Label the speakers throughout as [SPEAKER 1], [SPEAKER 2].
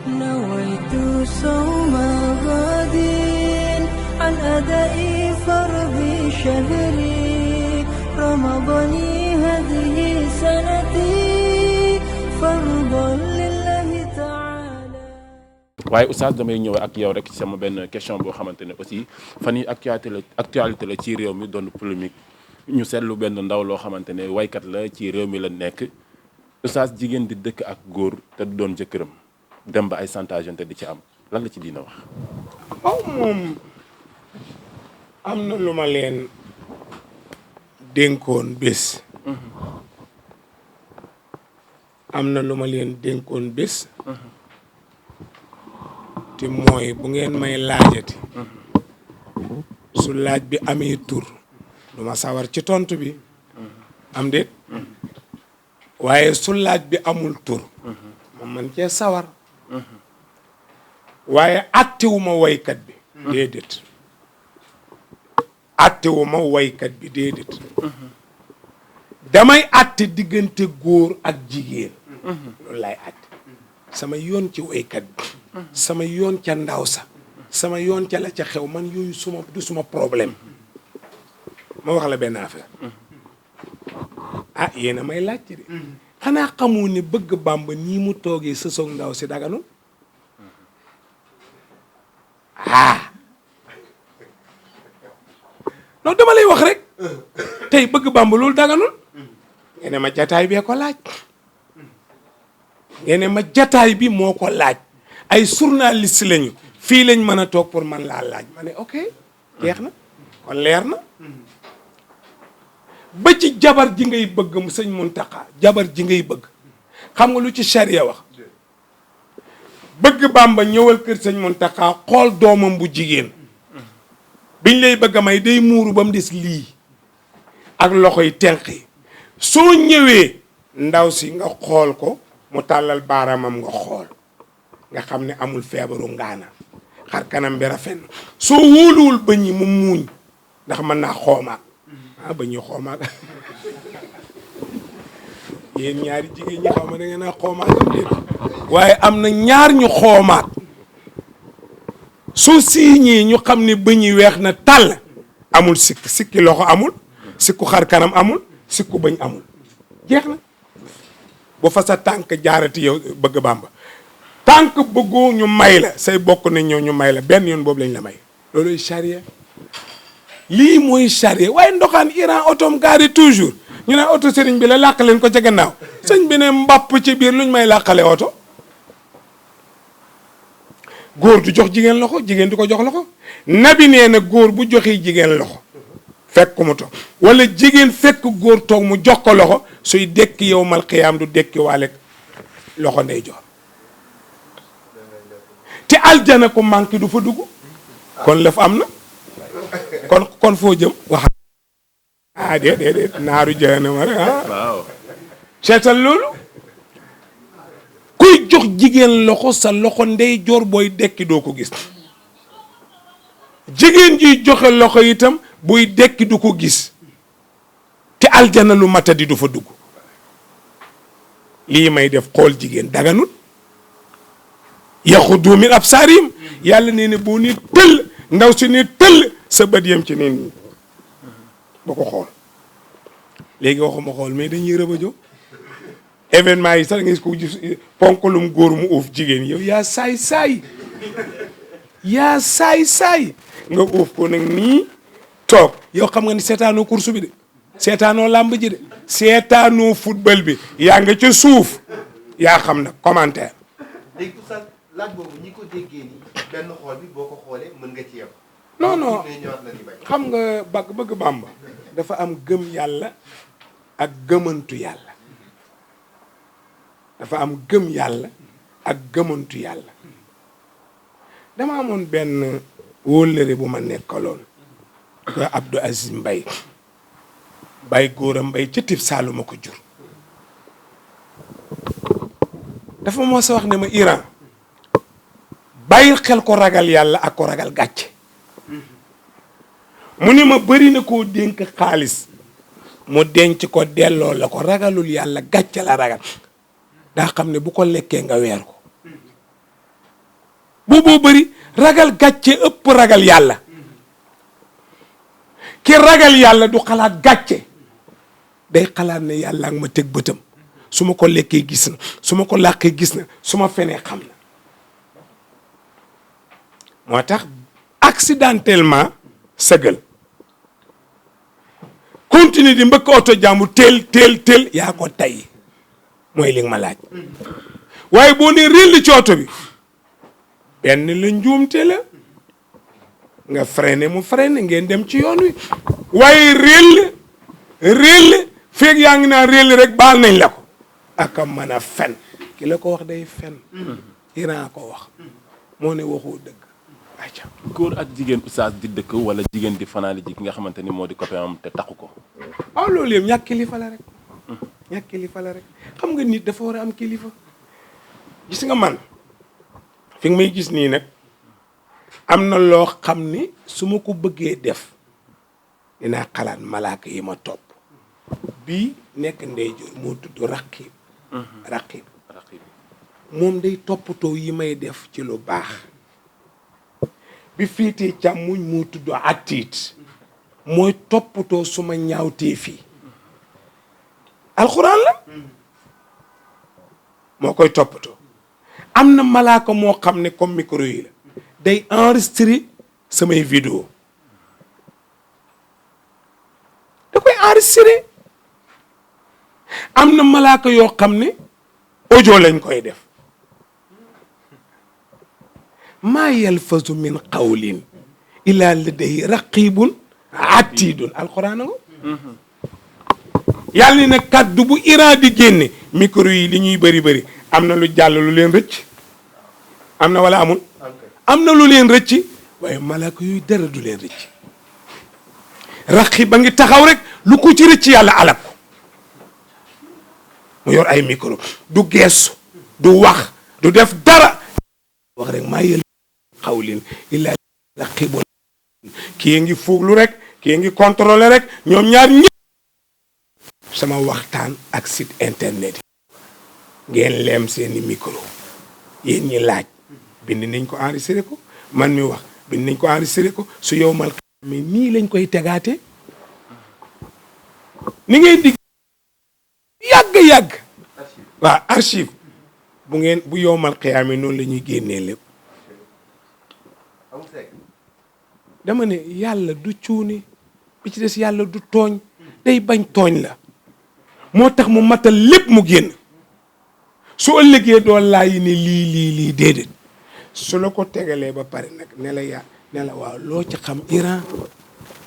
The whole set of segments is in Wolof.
[SPEAKER 1] نويت صوم غد عن أداء فرض شهري رمضان هذه سنتي فرضا لله تعالى.
[SPEAKER 2] waaye oustaz damay ñëw ak yow rek sama benn question boo xamante ne aussi fan yi actualité la ci réew mi doon polémique ñu seetlu benn ndaw loo xamante ne waykat la ci réew mi la nekk oustaz jigéen di dëkk ak góor te du doon jëkkëram dem ba ay chantage te di ci am lan la ci diina wax.
[SPEAKER 3] waaw moom am na lu ma leen dénkoon bés. am na lu ma leen dénkoon bés. te mooy bu ngeen may laajati. su laaj bi amee tur du ma sawar ci tontu bi. am déet. waaye su laaj bi amul tur. ma man cee sawar. waaye attewuma waykat bi. déedéet. attewuma waykat bi déedéet. damay atte diggante góor ak jigéen. loolu laay atte. sama yoon ci waykat bi. sama yoon ca ndaw sa. sama yoon ca la ca xew man yooyu du suma problème. ma wax la benn affaire. ah yéen a may laajte de. xanaa xamu ne bëgg Bàmba nii mu toogee sësoog ndaw si daganul. ah non dama lay wax rek tey bëgg Bàmba loolu daganul. ngeen ne ma jataay bee ko laaj. ngeen ne ma jataay bi moo ko laaj. ay journaliste lañu fii lañ mën a toog pour man laa laaj ma ne ok jeex na kon leer na. ba ci jabar ji ngay bëgg mu sëñ Muntaxa jabar ji ngay bëgg xam nga lu ci charia wax. bëgg Bàmba ñëwal kër sëñ Muntaxa xool doomam bu jigéen biñ lay bëgg a may day muuru ba mu des lii ak loxo yi tenq yi soo ñëwee ndaw si nga xool ko mu tàllal baaraamam nga xool nga xam ne amul feebaru ngaana xar kanam bi rafet na soo wóoluwul bëñ yi mu muuñ ndax mën naa xoomaat bëñ yi xoomaat yéen ñaari jigéen ñi xaw ma da ngeen a xoomaat waaye am na ñaar ñu xoomaat soo siiñee ñu xam ne bëñ yi weex na tàll amul sikki loxo amul sikku xar kanam amul sikku bëñ amul jeex na bu fa sa tànk jaarati yow bëgg Bàmba tànk bëggoo ñu may la say bokk na ñëw ñu may la benn yoon boobu lañ la may looluy charia lii mooy charia waaye ndoxaan Iran otom gaari toujours ñu ne oto sëriñ bi la làq leen ko ca gannaaw sëñ bi ne mbapp ci biir luñ may làqale oto góor du jox jigéen loxo jigéen du ko jox loxo nabi nee na góor bu joxee jigéen loxo fekk mu toog wala jigéen fekk góor toog mu jox ko loxo suy dekki yow mal xiyaam du dekki waale loxo ndey jox te aljana ko manqué du fa dugg kon lëf am na kon foo jëm wax déedéet naaru jahannama rek waaw seetal loolu kuy jox jigéen loxo sa loxo ndey joor booy dekki doo ko gis jigéen jiy joxe loxo itam buy dekki du ko gis te aljana lu matadi du fa dugg lii may def xool jigéen daganul yaxudu min absaarim yàlla nee ne boo ne tëll ndaw si ne tëll sa bët yem ci neen ñi ba ko xool léegi waxuma xool mais dañuy rëbëjoo événement yi sax nga gis ko gis ponkalum góor mu uuf jigéen yow yaa saay nga uuf ko nag nii toog yow xam nga ni seetaanoo course bi de seetaanoo làmb ji de seetaanoo football bi yaa nga ca suuf yaa xam nag commentaire.
[SPEAKER 4] léegi oustaz laaj boobu ñi ko déggee ni benn xool bi boo ko xoolee mën nga ci yem.
[SPEAKER 3] non xam nga bëgg Bàmba dafa am gëm yàlla ak gëmantu yàlla dafa am gëm yàlla ak gëmantu yàlla dama amoon benn wóllëre bu ma nekkaloon ko Abdou Aziz Mbaye Baye Góora Mbaye ca Tif Saalum ma ko jur dafa moo sa wax ne ma Iran bàyyil xel ko ragal yàlla ak ko ragal gàcce mu ni ma bëri na koo dénk xaalis mu denc ko delloo la ko ragalul yàlla gàcce la ragal daa xam ne bu ko lekkee nga weer ko booboo bëri ragal gàcce ëpp ragal yàlla ki ragal yàlla du xalaat gàcce day xalaat ne yàlla ak ma teg bëtam su ma ko lekkee gis na su ma ko làqee gis na su ma fenee xam na moo tax accidentellement sëgal continue di mbëkk oto jàmbur teel yaa ko tay mooy li nga ma laaj waaye boo ne réel ci oto bi benn la njuumte la nga freiné mu freiné ngeen dem ci yoon wi waaye réel feeg yaa ngi naan réel rek baal nañ la ko aka mën a fen ki la ko wax day fen Iran ko wax moo ne waxoo dëgg acca
[SPEAKER 2] góor ak jigéen oustaz di dëkk wala jigéen di fanaani ji ki nga xamante ni moo di copain am te taxu ko
[SPEAKER 3] loolu yëpp ñàkk kilifa la rek ñàkk kilifa la rek xam nga nit dafa war a am kilifa gis nga man fi nga may gis nii nag am na loo xam ni su ma ko bëggee def dinaa xalaat malaaka yi ma topp bii nekk ndeyjoor moo tudd raqib moom day toppatoo yi may def ci lu baax bi féetee càmmuñ moo tudd atiit mooy toppatoo suma ñaawtee fii alxuraan la moo koy toppatoo am na malaaka moo xam ne comme micro yi la day enregistré samay vidéo da koy enregistré am na malaaka yoo xam ne audio lañ koy def maa yalfazu min qawlin illa ladayhi raqibun atidun alquran nga yàlla ni nag kàddu bu Iran di génne micro yi li ñuy bëri am na lu jàll lu leen rëcc am na wala amul am na lu leen rëcc waaye malaaka yooyu dara du leen rëcc raqib ba ngi taxaw rek lu ko ci rëcc yàlla alak ko mu yor ay micro du geesu du wax du def dara wax rek maa yël xawlin illa raqibun kii ngi fuuglu rek kii ngi contrôler rek ñoom ñaar ñëpp sama waxtaan ak site internet yi ngeen leem seeni micro yéen ñi laaj bind nañ ko enregistré ko man mi wax bind nañ ko enregistré ko su yow mal mais nii lañ koy tegaate ni ngay dig yàgg waaw archive bu ngeen bu yowmal xiyaame noonu la ñuy génnee lépp dama ne yàlla du cuuni bi ci des yàlla du tooñ day bañ tooñ la moo tax mu matal lépp mu génn su ëllëgee doo laa yi ne lii déedéet su la ko tegalee ba pare nag ne la waaw loo ci xam Iran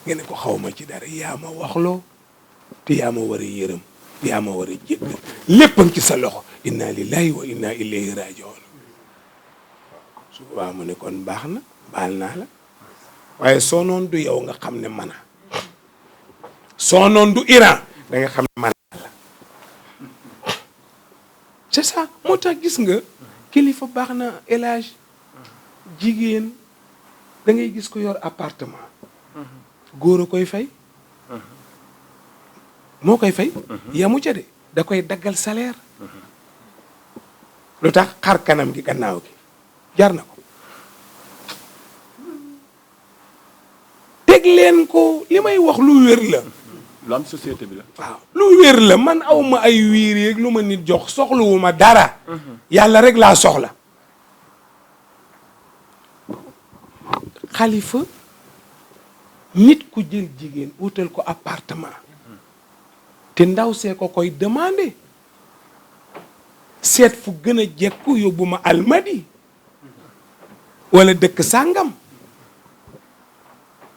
[SPEAKER 3] nga ne ko xawma ci dara yaa ma waxloo te yaa ma war a yërëm yaa ma war a jéggal léppam ci sa loxo inna lillahi wa inna ilayhi rajiun su boobaa mu ne kon baax na baal naa la waaye soo noon du yow nga xam ne mana soo noon du Iran da nga xam ne mana la c'est ça moo tax gis nga kilifa baax na élage jigéen da ngay gis ko yor appartement góor a koy fay moo koy fay yamu ca de da koy daggal salaire lu tax xar kanam gi gannaaw gi jar na ko teg leen ko li may wax lu wér la
[SPEAKER 2] lu am société bi la
[SPEAKER 3] waaw lu wér la man awma ay wiir yeeg lu ma nit jox soxlawuma dara yàlla rek laa soxla xalifa nit ku jël jigéen wutal ko appartement te ndaw see ko koy demandé seet fu gën a jekku yóbbu ma almadi wala dëkk sàngam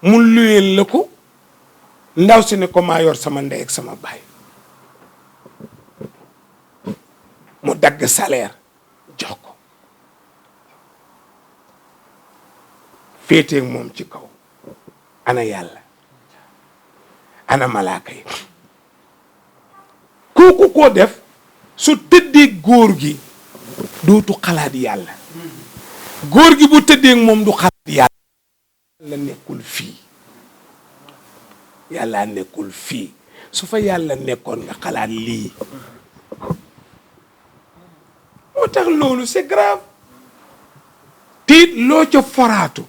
[SPEAKER 3] mu luyeel la ko ndaw si ne ko maa yor sama ndey ak sama baay mu dagg salaire jox ko féeteeg moom ci kaw ana yàlla ana malaaka yi kooku koo def su tëddee góor gi dootu xalaat yàlla góor gi bu tëddee moom du xalaat yàlla nekkul fii yàlla nekkul fii su fa yàlla nekkoon nga xalaat lii moo tax loolu c'est grave tiit loo ca foraatu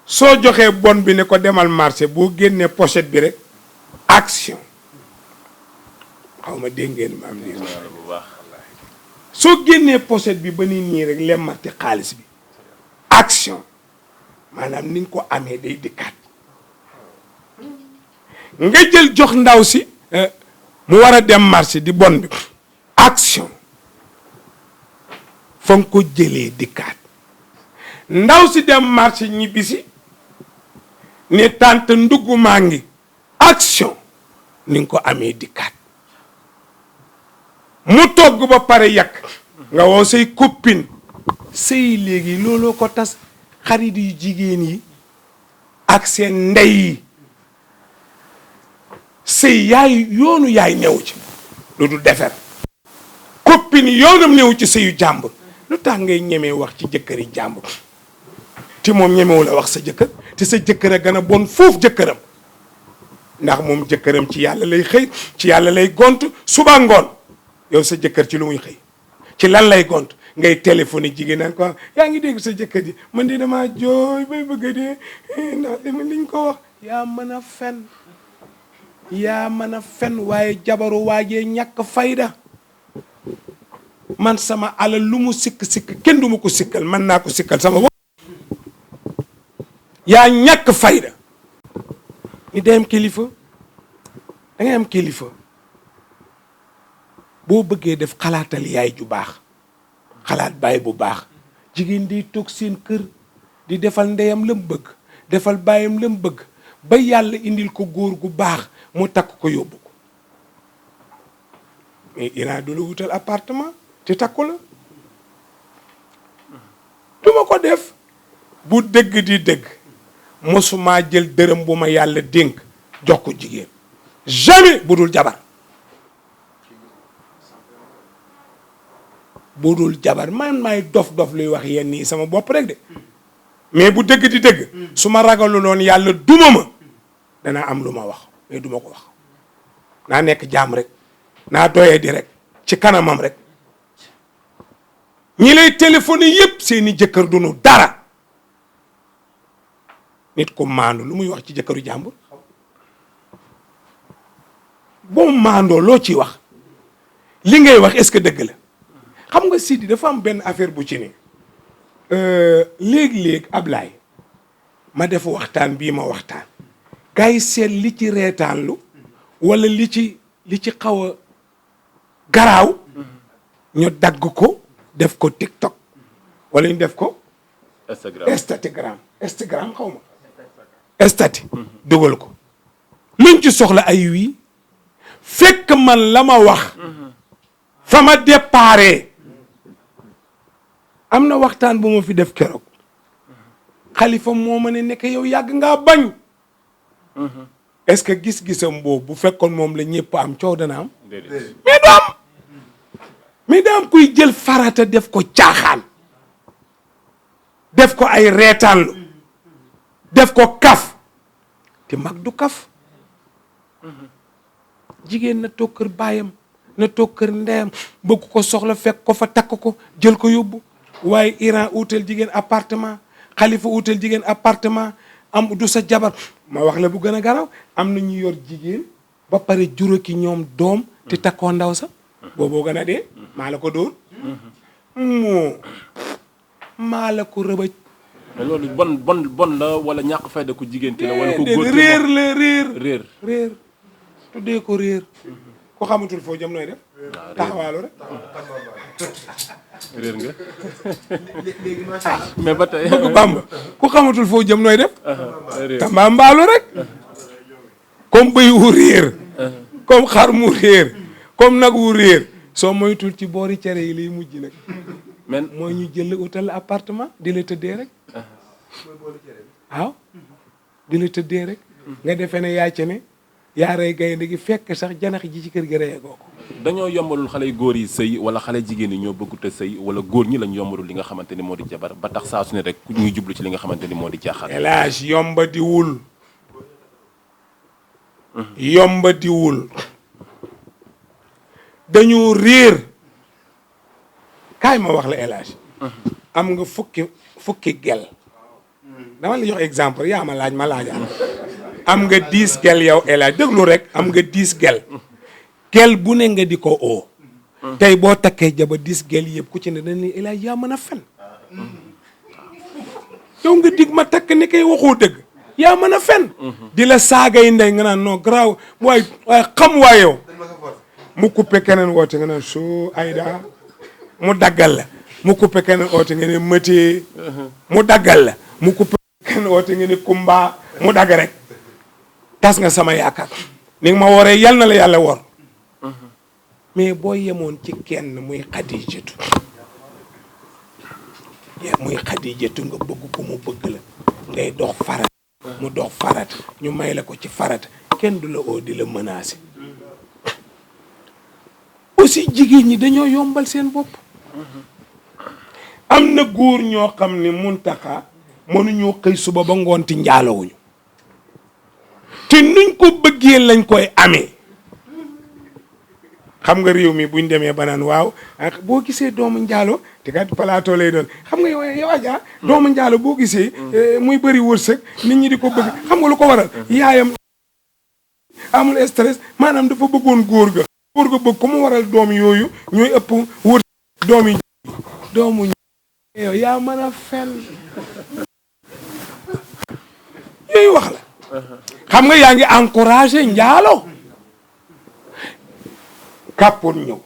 [SPEAKER 3] soo joxee bon bi ne ko demal marché boo génnee pochette bi rek action xaw ma dégg ngeen ma am lii
[SPEAKER 2] bu baax.
[SPEAKER 3] soo génnee pochette bi ba nii rek lemmati xaalis bi action maanaam ni nga ko amee day dikkaat nga jël jox ndaw si mu war a dem marché di bon bi action fa nga ko jëlee dikkaat ndaw si dem marché ñibbisi ne tànt ndugg maa ngi action ni nga ko amee dikkaat mu togg ba pare yàq nga woo say copine sëy léegi looloo ko tas xarit yu jigéen yi ak seen ndey yi sëy yaay yoonu yaay new ci lu du defer copine yoonam new ci sëyu jàmbur lu tax ngay ñemee wax ci jëkkëri jàmbur te moom ñemewu la wax sa jëkkër te sa jëkkër a gën a bon foofu jëkkëram ndax moom jëkkëram ci yàlla lay xëy ci yàlla lay gont suba ngoon yow sa jëkkër ci lu muy xëy ci lan lay gont ngay téléphoné jigéen naan ko yaa ngi dégg sa jëkkër ji man de damaa jooy bay bëgg a dee ndax dama liñ ko wax yaa mën a fen yaa mën a fen waaye jabaru waajee ñàkk fayda man sama alal lu mu sikk kenn du ma ko sikkal man naa ko sikkal sama bopp yaa ñàkk fayda ni day am kilifa da ngay am kilifa boo bëggee def xalaatal yaay ju baax xalaat baay bu baax jigéen di toog seen kër di defal ndeyam lam bëgg defal baayam lam bëgg ba yàlla indil ko góor gu baax mu takk ko yóbbu ko mais Iran du la wutal appartement te takku la duma ko def bu dëgg di dëgg mosuma jël dërëm bu ma yàlla dénk jox ko jigéen jamais bu dul jabar bu dul jabar man maay dof luy wax yenn yi sama bopp rek de mais bu dëgg di dëgg su ma ragalu loon yàlla duma ma danaa am lu ma wax mais duma ko wax naa nekk jaam rek naa doyee di rek ci kanamam rek ñi lay téléphoné yépp seeni jëkkër dunu dara nit ko maandu lu muy wax ci jëkkëru jàmbur boo maandoo loo ciy wax li ngay wax est-ce que dëgg la xam nga Sidi dafa am benn affaire bu ci ne léeg-léeg Ablaye ma def waxtaan bii ma waxtaan gars yi seet li ci reetaanlu wala li ci xaw a garaaw ñu dagg ko def ko TikTok wala ñu def ko Instagram xaw ma stati dugal ko luñ ci soxla ay wii fekk man la ma wax fa ma déparé am na waxtaan bu ma fi def keroog xalifa moo ma ne nekk yow yàgg ngaa bañ est-ce que gis-gisam boobu bu fekkoon moom la ñëpp am coow dana am mais du am kuy jël farata def ko caaxaan def ko ay reetaanlu def ko kaf te mag du kaf jigéen na toog kër baayam na toog kër ndeyam bëgg ko soxla fekk ko fa takk ko jël ko yóbbu waaye Iran utal jigéen appartement xalifa utal jigéen appartement am du sa jabar ma wax la bu gën a garaw am na ñu yor jigéen ba pare juróoki ñoom doom te takkoo ndaw sa booboo gën a dee maa la ko dóor maa la ko rëbëj
[SPEAKER 2] mais loolu bon la wala ñàkk fayda ku jigéen ki la wala ku góor
[SPEAKER 3] réer la
[SPEAKER 2] réer
[SPEAKER 3] tuddee ko réer ku xamatul foo jëm nooy def taxawaalu rek
[SPEAKER 2] réer nga
[SPEAKER 4] léegi macha allah.
[SPEAKER 2] mais ba tey
[SPEAKER 3] bëgg Bamba ku xamatul foo jëm nooy def
[SPEAKER 2] réer
[SPEAKER 3] tamba mbaalu rek comme bëy wu réer comme xar mu réer comme nag wu réer soo moytul ci boori cere yi lay mujj nag
[SPEAKER 2] men
[SPEAKER 3] mooy ñu jël utal appartement di la tëddee rek waaw di la tëddee rek nga defee ne yaa ca ne yaa rey gaynde gi fekk sax janax ji ci kër gi reyee goo ko
[SPEAKER 2] dañoo yombalul xale yu góor yi sëy wala xale jigéen yi ñoo bëggut a sëy wala góor ñi lañ yombalul li nga xamante ni moo di jabar ba tax saa su ne rek ñuy jublu ci li nga xamante ni moo di caaxaan.
[SPEAKER 3] elage yomba di wul yomba di wul dañu réer kaay ma wax la elage am nga fukki gel dama la jox exemple yaa ma laaj ma laajaat am nga 10 gel yow El Hadj déglu rek am nga 10 gel bu ne nga di ko oo tey boo takkee jaba 10 gel yëpp ku ci ne dañ ne El Hadj yaa mën a fen yow nga dig ma takk ni kay waxoo dëgg yaa mën a fen di la saagay ndey nga naan non garaaw waaye xam waa yow mu coupé keneen woote nga naan soo ayda mu daggal la mu coupé keneen woote nga ne mëtee mu daggal la mu coupé keneen woote nga ne kumba mu dagg rek tas nga sama yaakaar ni nga ma woree yal na la yàlla wor mais boo yemoon ci kenn muy xadijatu nga bëgg ko mu bëgg la ngay dox farat mu dox farat ñu may la ko ci farat kenn du la oo di la menacer aussi jigéen ñi dañoo yombal seen bopp am na góor ñoo xam ne Muntaxa mënuñoo xëy suba ba ngoonti njaalowuñu te nuñ ko bëggee lañ koy amee xam nga réew mi buñ demee ba naan waaw boo gisee doomu njaalo te kat plateau lay doon xam nga yow Adja doomu njaalo boo gisee muy bëri wërsëg nit ñi di ko bëgg xam nga lu ko waral yaayam amul stress maanaam dafa bëggoon góor ga bëgg ko mu waral doom yooyu ñooy ëpp wërsëg doomu yow yaa mën a fen yooyu wax la xam nga yaa ngi encouragé njaalo kàppoon ñëw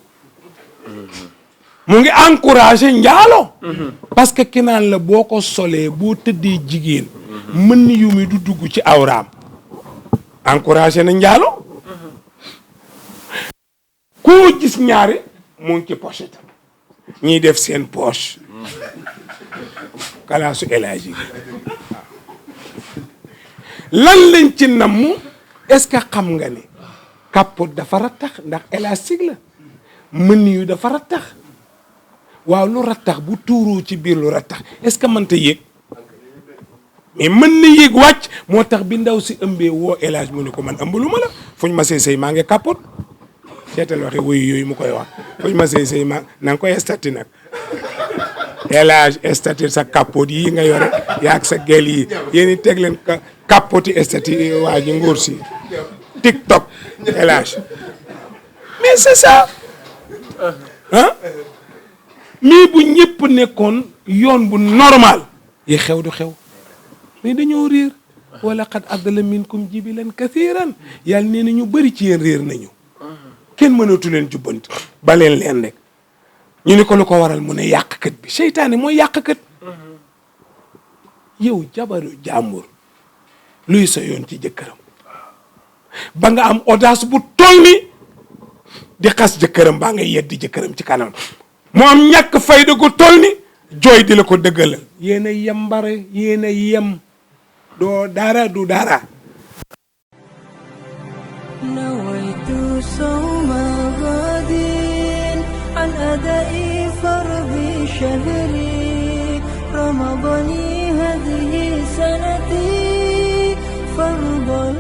[SPEAKER 3] mu ngi encouragé njaalo parce que ki naan la boo ko solee boo tëddee jigéen mën yu mi du dugg ci awraam encouragé na njaalo koo gis ñaari mu ngi ci pochette ñiy def seen poche kalaasu El Hadji lan lañ ci namm est-ce que xam nga ne kàppot dafa rattax ndax élastique la mën yu dafa rattax waaw lu rattax bu tuuroo ci biir lu rattax est-ce que mënta yéeg mais mën na yéeg wàcc moo tax bi ndaw si ëmbee woo El Hadji mu ne ko man ëmbalu ma la fuñ ma sëy maa ngi kàppot seetal waxe woyu yooyu mu koy wax fuñ ma sëy na nga koy stati nag El Hadji stati sa kàppot yi nga yore yaag sa gel yi yéeni teg leen kàppoti stati waa ji nguur si TikTok El Hadji mais c'est ça mais bu ñëpp nekkoon yoon bu normal yi xew du xew mais dañoo réer wala qad adalla minkum jibilan kathiran yàlla nee na ñu bëri ci yéen réer nañu kenn mënatu leen jubbanti ba leen rek ñu ne ko lu ko waral mu ne yàqkat bi seytaane mooy yàqkat yow jabaru jàmbur luy sa yoon ci jëkkëram ba nga am audace bu toll ni di xas jëkkëram baa nga yeddi jëkkëram ci kanam mu am ñàkk fayda gu toll ni jooy di la ko dëggalal yéen a yembare yéen a yem doo dara du dara
[SPEAKER 1] nawaytu sawma ghadin an adai fardi shahri ramadani hadhihi sanati fardan